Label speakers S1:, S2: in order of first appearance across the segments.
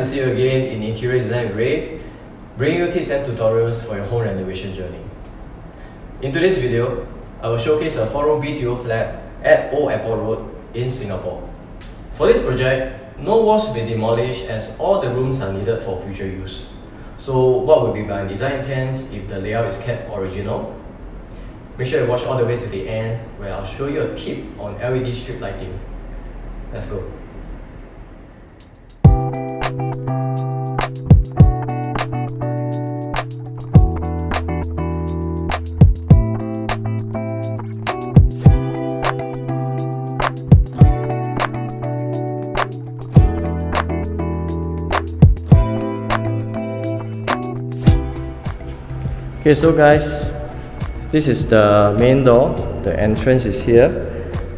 S1: to see you again in Interior Design Ray, bringing you tips and tutorials for your home renovation journey. In today's video, I will showcase a 4-room BTO flat at Old Airport Road in Singapore. For this project, no walls will be demolished as all the rooms are needed for future use. So what will be my design intents if the layout is kept original? Make sure to watch all the way to the end where I'll show you a tip on LED strip lighting. Let's go. Okay, so guys, this is the main door. The entrance is here.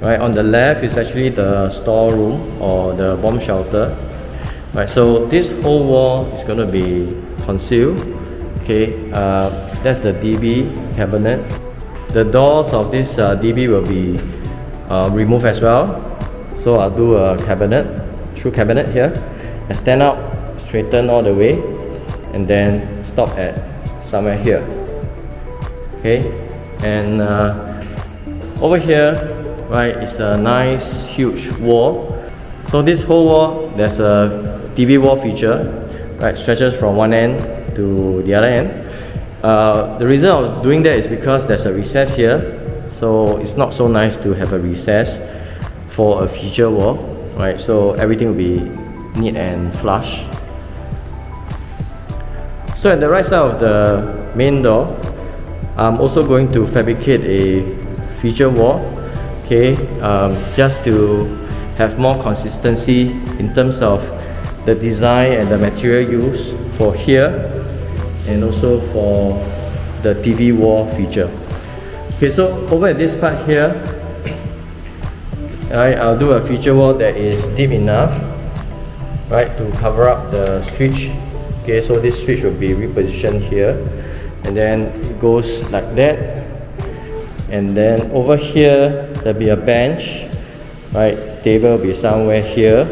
S1: Right, on the left is actually the storeroom or the bomb shelter. Right, so this whole wall is going to be concealed. Okay, that's the DB cabinet. The doors of this DB will be removed as well. So I'll do a cabinet, true cabinet here. I stand up, straighten all the way, and then stop at somewhere here. Okay, and over here, right, is a nice huge wall. So this whole wall, there's a TV wall feature, right, stretches from one end to the other end. The reason of doing that is because there's a recess here, so it's not so nice to have a recess for a feature wall, right? So everything will be neat and flush. So at the right side of the main door, I'm also going to fabricate a feature wall, okay, just to have more consistency in terms of the design and the material used for here and also for the TV wall feature. Okay, so over at this part here, I'll do a feature wall that is deep enough, right, to cover up the switch. Okay, so this switch will be repositioned here, and then it goes like that, and then over here there'll be a bench, right, table will be somewhere here,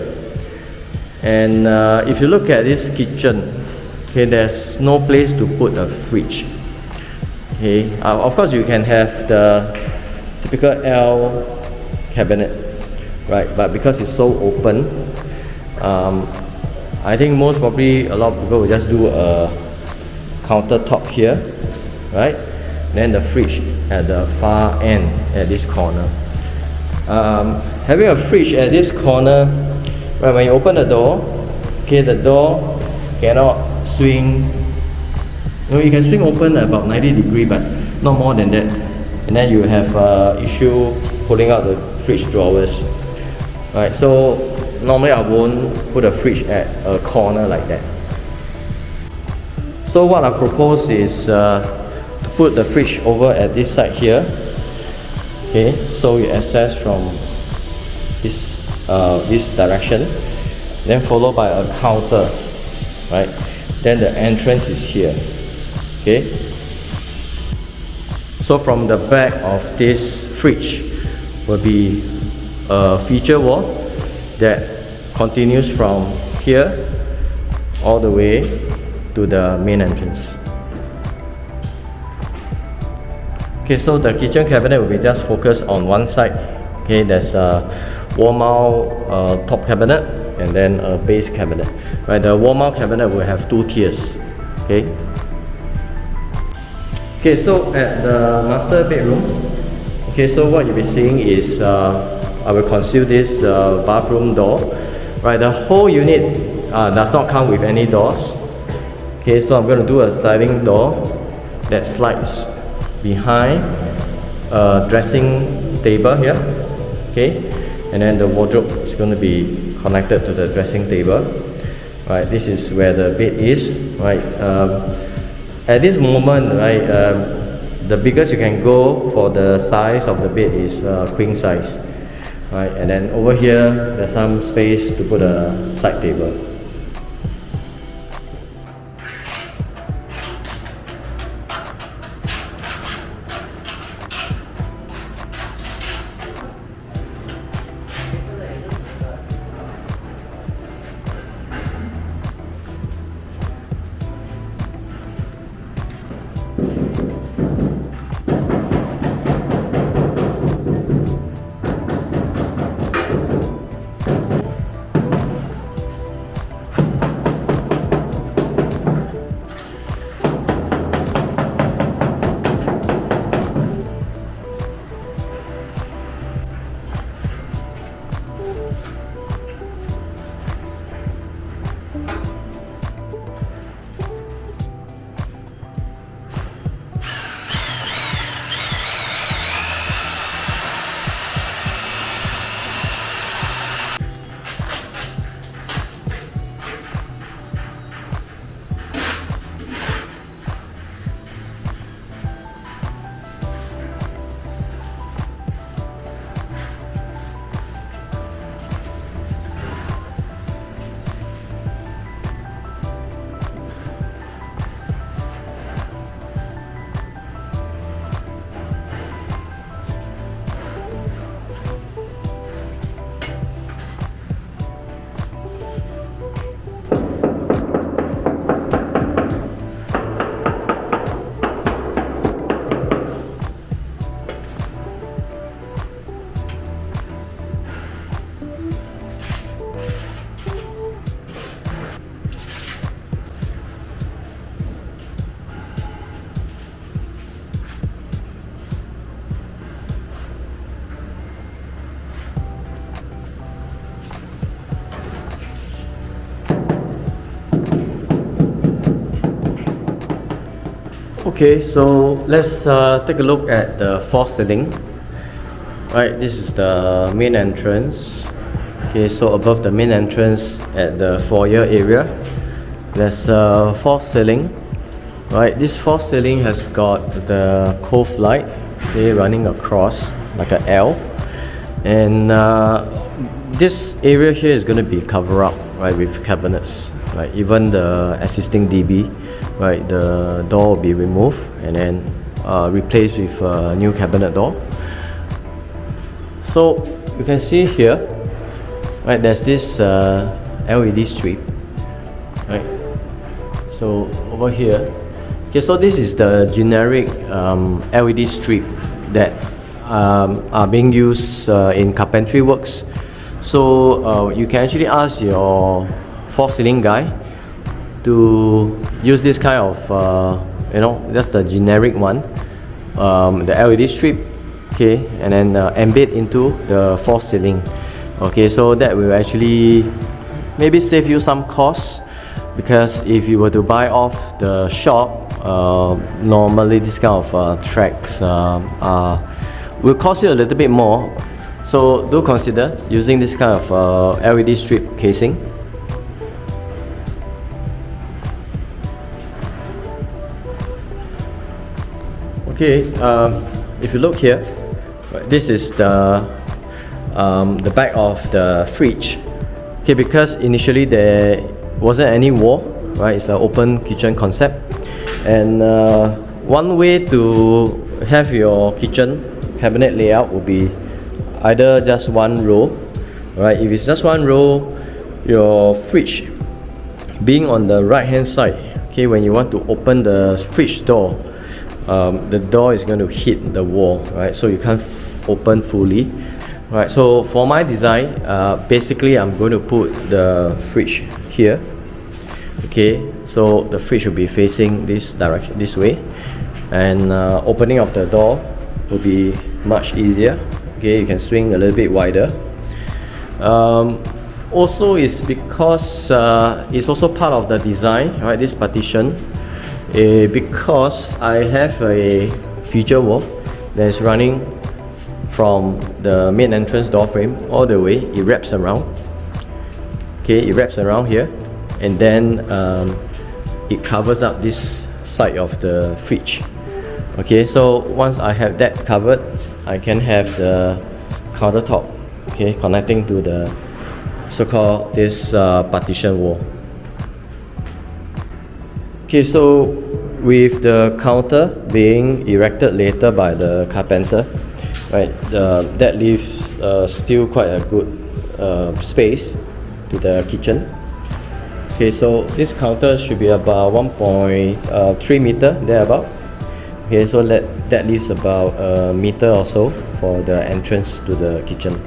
S1: and if you look at this kitchen, okay, there's no place to put a fridge. Okay, of course you can have the typical L cabinet, right, but because it's so open, I think most probably a lot of people will just do a countertop here, right? Then the fridge at the far end at this corner. Having a fridge at this corner, right, when you open the door, okay, the door cannot swing. You know, you can swing open about 90 degrees, but not more than that. And then you have issue pulling out the fridge drawers, right? So normally I won't put a fridge at a corner like that. So what I propose is to put the fridge over at this side here. Okay, so you access from this direction, then followed by a counter, right? Then the entrance is here. Okay, so from the back of this fridge will be a feature wall that continues from here all the way to the main entrance. Okay, so the kitchen cabinet will be just focused on one side. Okay, there's a wall mount top cabinet and then a base cabinet. Right, the wall mount cabinet will have two tiers. Okay. Okay, so at the master bedroom, okay, so what you'll be seeing is I will conceal this bathroom door. Right, the whole unit does not come with any doors. Okay, so I'm going to do a sliding door that slides behind a dressing table here. Okay, and then the wardrobe is going to be connected to the dressing table. Right, this is where the bed is. Right, at this moment, right, the biggest you can go for the size of the bed is queen size. Right, and then over here there's some space to put a side table. Okay, so let's take a look at the false ceiling. Right, this is the main entrance. Okay, so above the main entrance at the foyer area, there's a false ceiling. Right, this false ceiling has got the cove light, okay, running across like a L, and this area here is going to be covered up, right, with cabinets. Right, even the existing DB, right, the door will be removed and then replaced with a new cabinet door. So you can see here, right, there's this LED strip, right. So over here, okay, so this is the generic LED strip that are being used in carpentry works. So you can actually ask your false ceiling guy to use this kind of just the generic one, the LED strip, okay, and then embed into the false ceiling. Okay, so that will actually maybe save you some costs, because if you were to buy off the shop, normally this kind of tracks will cost you a little bit more. So do consider using this kind of LED strip casing. Okay, if you look here, this is the back of the fridge. Okay, because initially there wasn't any wall, right? It's an open kitchen concept, and one way to have your kitchen cabinet layout would be either just one row, right? If it's just one row, your fridge being on the right hand side, okay, when you want to open the fridge door, the door is going to hit the wall, right? So you can't open fully, right? So for my design, basically I'm going to put the fridge here. Okay, so the fridge will be facing this direction, this way, and opening of the door will be much easier. Okay, you can swing a little bit wider. Also, it's because it's also part of the design, right? This partition. Because I have a feature wall that is running from the main entrance door frame all the way, it wraps around. Okay, it wraps around here, and then it covers up this side of the fridge. Okay, so once I have that covered, I can have the countertop, okay, connecting to the so-called this partition wall. Okay, so with the counter being erected later by the carpenter, right, that leaves still quite a good space to the kitchen. Okay, so this counter should be about 1.3 meter thereabout. Okay, so that leaves about a meter or so for the entrance to the kitchen.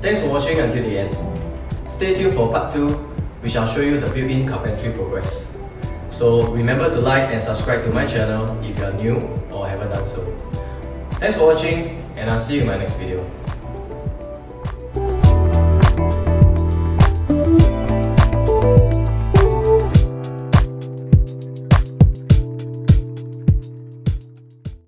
S1: Thanks for watching until the end. Stay tuned for part 2, which I'll show you the built-in carpentry progress. So remember to like and subscribe to my channel if you are new or haven't done so. Thanks for watching, and I'll see you in my next video.